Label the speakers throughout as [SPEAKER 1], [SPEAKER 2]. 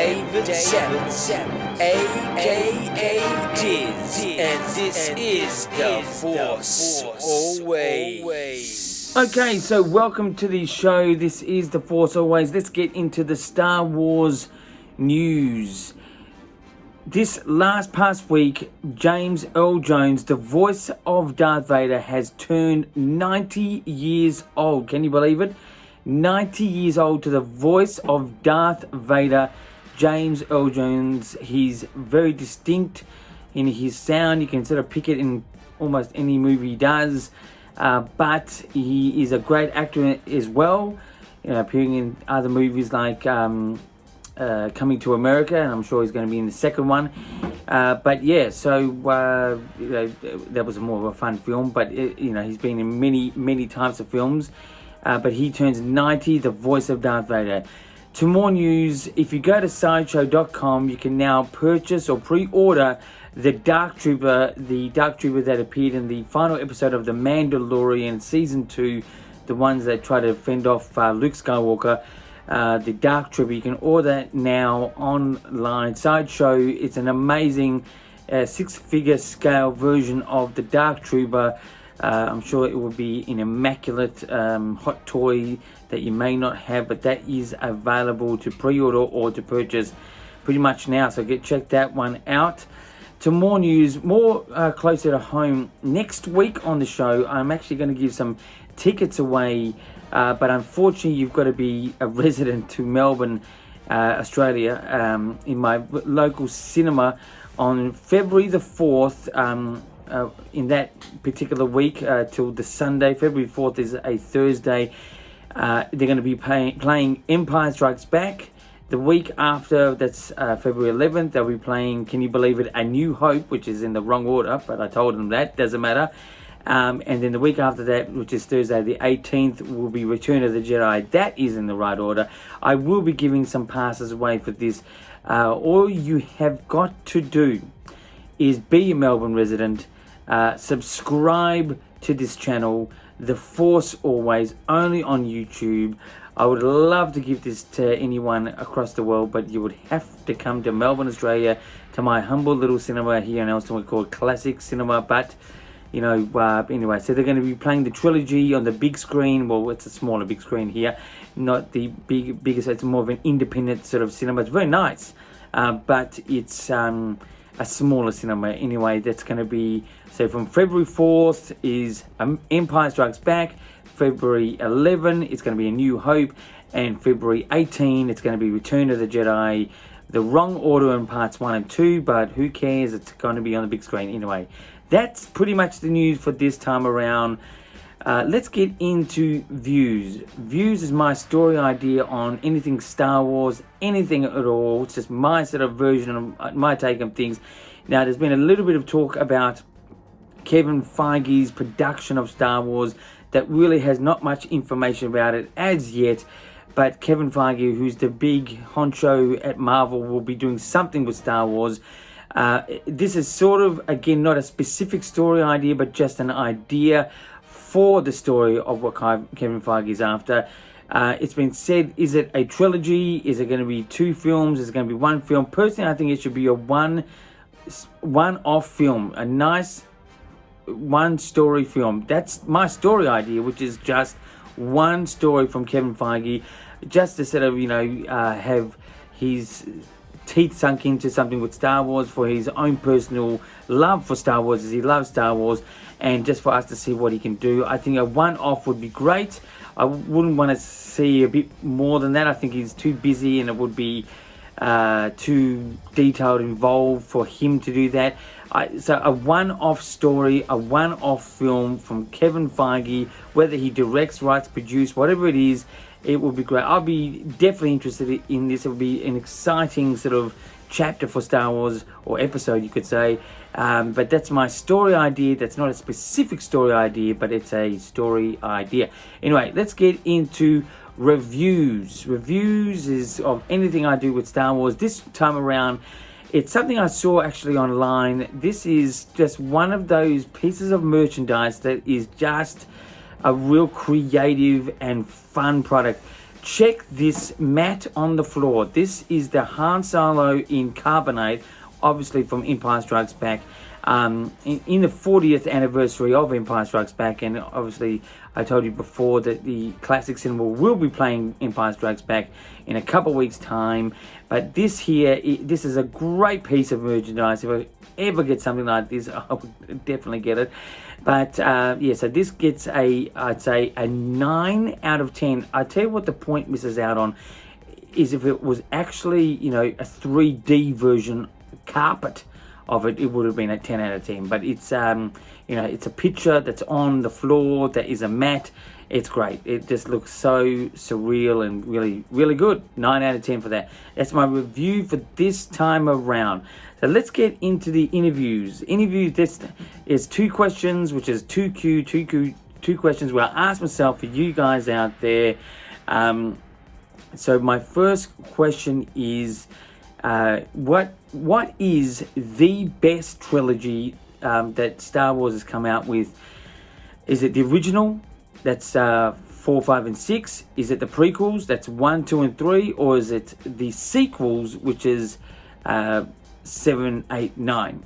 [SPEAKER 1] David Savage, a.k.a. Diz, and this is The Force Always.
[SPEAKER 2] Okay, so welcome to the show. This is The Force Always. Let's get into the Star Wars news. This past week, James Earl Jones, the voice of Darth Vader, has turned 90 years old. Can you believe it? 90 years old to the voice of Darth Vader, James Earl Jones. He's very distinct in his sound. You can sort of pick it in almost any movie he does. But he is a great actor as well, appearing in other movies like Coming to America, and I'm sure he's going to be in the second one. But yeah, so that was more of a fun film. But he's been in many types of films. But he turns 90, the voice of Darth Vader. To more news, if you go to sideshow.com, you can now purchase or pre-order the Dark Trooper that appeared in the final episode of The Mandalorian Season 2, the ones that try to fend off Luke Skywalker. The Dark Trooper, you can order that now online. Sideshow, it's an amazing six-figure scale version of the Dark Trooper. I'm sure it will be an immaculate hot toy that you may not have, but that is available to pre-order or to purchase pretty much now. So check that one out. To more news, more closer to home, next week on the show, I'm actually going to give some tickets away, but unfortunately you've got to be a resident to Melbourne, Australia, in my local cinema on February the 4th. In that particular week till the Sunday. February 4th is a Thursday. They're going to be playing Empire Strikes Back. The week after, that's February 11th, they'll be playing, can you believe it, A New Hope, which is in the wrong order, but I told them that, doesn't matter. And then the week after that, which is Thursday the 18th, will be Return of the Jedi. That is in the right order. I will be giving some passes away for this. All you have got to do is be a Melbourne resident, subscribe to this channel, The Force Always, only on YouTube. I would love to give this to anyone across the world, but you would have to come to Melbourne, Australia, to my humble little cinema here in Elstone called Classic Cinema. But anyway, so they're going to be playing the trilogy on the big screen. Well, it's a smaller big screen here, not the biggest. It's more of an independent sort of cinema. It's very nice, but it's a smaller cinema. Anyway, that's going to be, so from February 4th is Empire Strikes Back. February 11 it's going to be A New Hope, and February 18 it's going to be Return of the Jedi. The wrong order in parts 1 and 2, but who cares? It's going to be on the big screen anyway. That's pretty much the news for this time around. Let's get into views. Views is my story idea on anything Star Wars, anything at all. It's just my sort of version of my take on things. Now, there's been a little bit of talk about Kevin Feige's production of Star Wars that really has not much information about it as yet. But Kevin Feige, who's the big honcho at Marvel, will be doing something with Star Wars. This is sort of, again, not a specific story idea, but just an idea for the story of what Kevin Feige is after. It's been said, is it a trilogy? Is it going to be 2 films? Is it going to be 1 film? Personally, I think it should be a one-off film, a nice one-story film. That's my story idea, which is just one story from Kevin Feige, just to sort of, have his teeth sunk into something with Star Wars for his own personal love for Star Wars, as he loves Star Wars, and just for us to see what he can do. I think a one-off would be great. I wouldn't want to see a bit more than that. I think he's too busy and it would be too detailed, involved for him to do that. So a one-off story, a one-off film from Kevin Feige, whether he directs, writes, produces, whatever it is, it will be great. I'll be definitely interested in this. It will be an exciting sort of chapter for Star Wars, or episode, you could say. But that's my story idea. That's not a specific story idea, but it's a story idea. Anyway, let's get into reviews. Reviews is of anything I do with Star Wars. This time around, it's something I saw actually online. This is just one of those pieces of merchandise that is just a real creative and fun product. check this mat on the floor. This is the Han Solo in carbonate, obviously from Empire Strikes Back. In the 40th anniversary of Empire Strikes Back, and obviously I told you before that the Classic Cinema will be playing Empire Strikes Back in a couple of weeks' time. But this here, this is a great piece of merchandise. If I ever get something like this, I would definitely get it. But yeah, so this gets I'd say a 9 out of 10. I tell you what the point misses out on is if it was actually, you know, a 3D version carpet of it, it would have been a 10 out of 10. But it's, you know, it's a picture that's on the floor, that is a mat. It's great. It just looks so surreal and really, really good. 9 out of 10 for that. That's my review for this time around. So let's get into the interviews. This is 2 questions, which is 2 questions where I ask myself for you guys out there. So my first question is, what is the best trilogy that Star Wars has come out with? Is it the original? That's 4, 5, and 6. Is it the prequels? That's 1, 2, and 3, or is it the sequels, which is 7, 8, 9?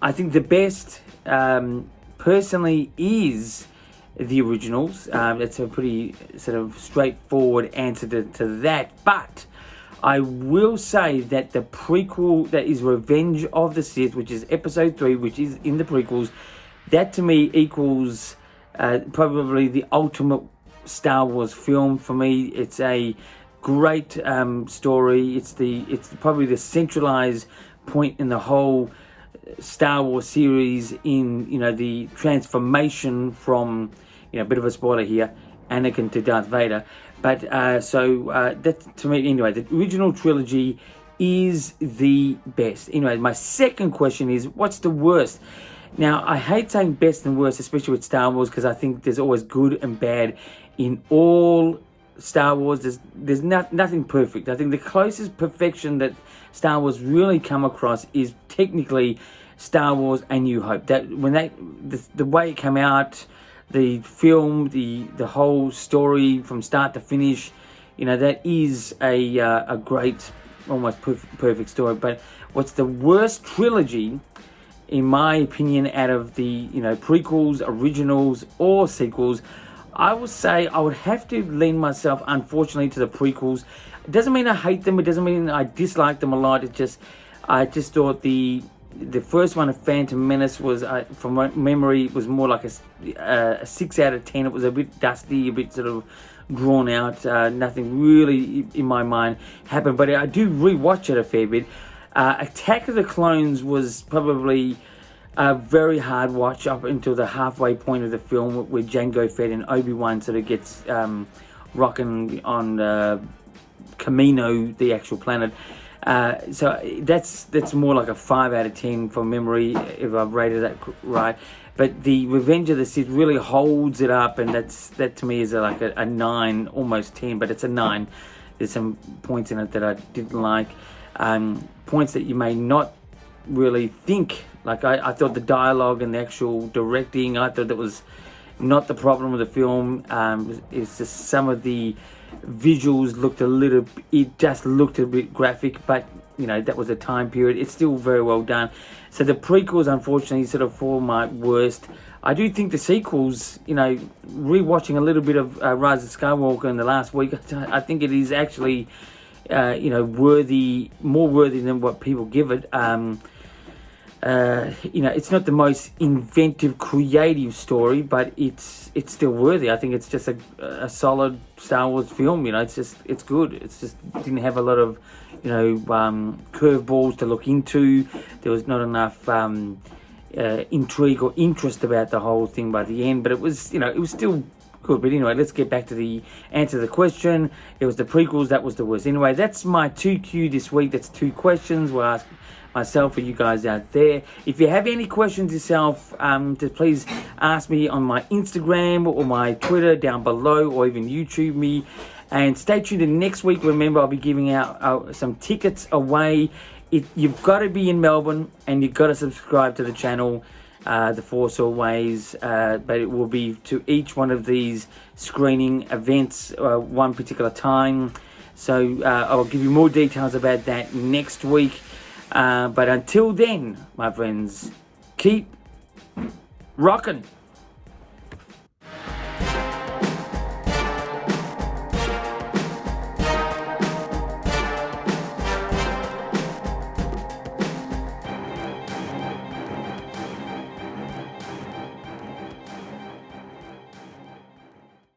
[SPEAKER 2] I think the best, personally, is the originals. That's a pretty sort of straightforward answer to that. But I will say that the prequel that is Revenge of the Sith, which is Episode 3, which is in the prequels, that to me equals probably the ultimate Star Wars film for me. It's a great story. It's probably the centralized point in the whole Star Wars series, in, you know, the transformation from, you know, a bit of a spoiler here, Anakin to Darth Vader. But that, to me anyway, the original trilogy is the best. Anyway, my second question is, what's the worst? Now, I hate saying best and worst, especially with Star Wars, because I think there's always good and bad in all Star Wars. There's nothing perfect. I think the closest perfection that Star Wars really come across is technically Star Wars A New Hope. That when the way it came out, the film, the whole story from start to finish, you know, that is a great, almost perfect story. But what's the worst trilogy, in my opinion, out of the, you know, prequels, originals, or sequels? I would say I would have to lean myself, unfortunately, to the prequels. It doesn't mean I hate them. It doesn't mean I dislike them a lot. I just thought the first one, of Phantom Menace, was, from my memory, was more like a 6 out of 10. It was a bit dusty, a bit sort of drawn out. Nothing really, in my mind, happened. But I do rewatch it a fair bit. Attack of the Clones was probably a very hard watch up until the halfway point of the film, where Jango Fett and Obi-Wan sort of gets rocking on Kamino, the actual planet. So that's more like a 5 out of 10 from memory, if I've rated that right. But the Revenge of the Sith really holds it up, and that to me is like a 9, almost 10, but it's a 9. There's some points in it that I didn't like. Points that you may not really think. Like I thought the dialogue and the actual directing, I thought that was not the problem with the film. It's just some of the visuals looked it just looked a bit graphic, but you know, that was a time period. It's still very well done. So the prequels, unfortunately, sort of fall my worst. I do think the sequels, you know, rewatching a little bit of Rise of Skywalker in the last week, I think it is actually, you know, more worthy than what people give it. You know, it's not the most inventive, creative story, but it's still worthy. I think it's just a solid Star Wars film. You know, it's good. It's just didn't have a lot of, you know, curveballs to look into. There was not enough intrigue or interest about the whole thing by the end. But it was, you know, it was still good. But anyway, let's get back to the answer to the question. It was the prequels that was the worst. Anyway, that's my 2Q this week. That's 2 questions we'll ask myself or you guys out there. If you have any questions yourself, just please ask me on my Instagram or my Twitter down below, or even YouTube me. And stay tuned to next week. Remember, I'll be giving out some tickets away. You've got to be in Melbourne, and you've got to subscribe to the channel. The Force Always, but it will be to each one of these screening events one particular time. So I'll give you more details about that next week. But until then, my friends, keep rocking.